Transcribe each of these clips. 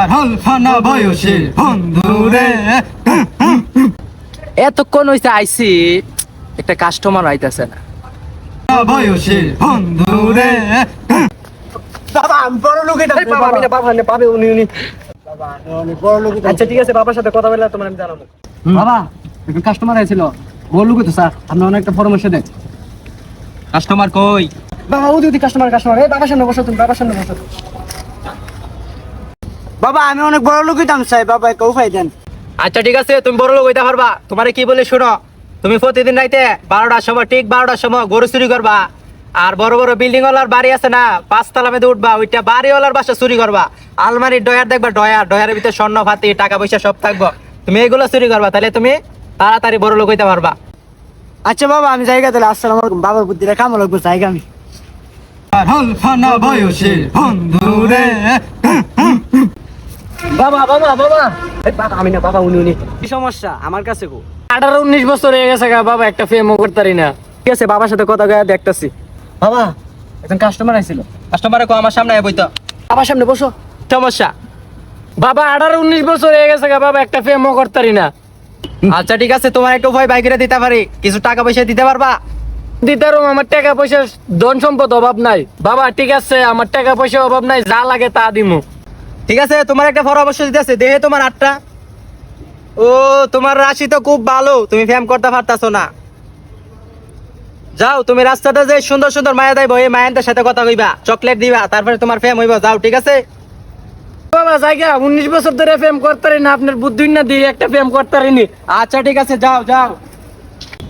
পাগল ফানা বয়সের বন্ধুরে। এতক্ষণ হইছে আইছি, একটা কাস্টমার আইতাছে না। বয়সের বন্ধুরে। বাবা আমি বড় লোক এটা বাবা আমি না, বাবা না, পাবে উনি উনি। বাবা আমি অনেক বড় লোক। আচ্ছা ঠিক আছে, বাবার সাথে কথা বলে তোমার আমি জানাবো। বাবা একজন কাস্টমার আইছিল, বড় লোক তো স্যার, আপনি অনেকটা পরামর্শ দেন। কাস্টমার কই? বাবা ওদি কাস্টমার এই বাবার সামনে বসো, তুমি বাবার সামনে বসো। বাবা আমি অনেক বড় লোকই দাম চাই, বাবা একটা উপায় দেন। আচ্ছা ঠিক আছে, তুমি বড় লোক হইতে পারবা। তোমারে কি বলে শুনো, তুমি প্রতিদিন রাইতে 12টার সময়, ঠিক 12টার সময় গরু চুরি করবা। আর বড় বড় বিল্ডিং ওয়ালার বাড়ি আছে না, 5 তলা মেয়েদের উঠবা, ওইটা বাড়িওয়ালার বাসা চুরি করবা। আলমারির ডয়ার দেখবা, ডয়ারের ভিতরে স্বর্ণ ফাতি টাকা পয়সা সব থাকবো, তুমি এগুলো চুরি করবা, তাহলে তুমি তাড়াতাড়ি বড় লোক হইতে পারবা। আচ্ছা বাবা আমি জায়গা তাহলে, আসসালামু আলাইকুম। বাবার বুদ্ধিটা কামো লাগবে, জায়গা আমি। পাগল ফানা বয়সের বন্ধুরে। বাবা বাবা বাবা, বাবা আমি না, বাবা উনি উনি। কি সমস্যা আমার কাছে গো? 18-19 বছর হয়ে গেছে গা বাবা, একটা ফেমও করতারি না। ঠিক আছে, বাবার সাথে কথা কয়ে দেখতাছি। বাবা একজন কাস্টমার আইছিল। কাস্টমারে কো আমার সামনে আয় বইতো। বাবার সামনে বসো। সমস্যা বাবা, 18-19 বছর হয়ে গেছে গা বাবা, একটা ফেমও করতারি না। আচ্ছা ঠিক আছে, তোমার একটু ভয় বাইরে দিতে পারি, কিছু টাকা পয়সা দিতে পারবা? দিতারও, আমার টাকা পয়সা ধন সম্পদ অভাব নাই বাবা। ঠিক আছে, আমার টাকা পয়সা অভাব নাই, যা লাগে তা দিমু। ঠিক আছে, তোমার একটা পরামর্শ দিতেছে, দেহে তোমার 8টা। ও তোমার রাশি তো খুব ভালো, তুমি ফেম করতে পারতাছো না। যাও তুমি রাস্তাটা যে সুন্দর সুন্দর মায়া দেব, এই মায়ানটার সাথে কথা কইবা, চকলেট দিবা, তারপরে তোমার ফেম হইবা। যাও ঠিক আছে বাবা, জায়গা 19 বছর ধরে ফেম করতারি না, আপনার বুদ্ধি না দিয়ে একটা ফেম করতারিনি। আচ্ছা ঠিক আছে, যাও যাও।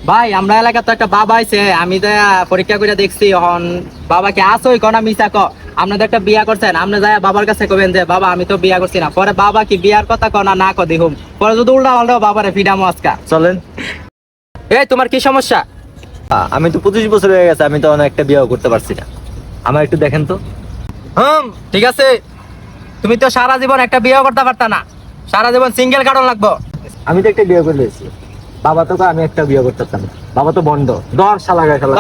ভাই আমরা এলাকা তো একটা বাবা আইছে, আমি তো পরীক্ষা করে দেখছি, এখন বাবাকে আসোই কনা মিশা ক আপনাদের একটা বিয়া করছেন, আপনি যায় বাবার কাছে কবেন যে বাবা আমি তো বিয়া করছি না। পরে বাবা কি বিয়ার কথা কনা না ক দেখুন, পরে যদি উল্টা পাল্টা বাবারে ফিডামো আজকা। চলেন। এই তোমার কি সমস্যা? আমি তো 25 বছর হয়ে গেছে, আমি তো একটা বিয়েও করতে পারছি না, আমার একটু দেখেন তো। ঠিক আছে, তুমি তো সারা জীবন একটা বিয়ে করতে পারতা না, সারা জীবন সিঙ্গেল কারণ লাগবো। আমি তো একটা বিয়ে করে দিয়েছি, বাবা তো কয় আমি একটা বিয়ে করতে পারতাম না, বাবা তো বন্ধ, 10 শালা গায়ে শালা।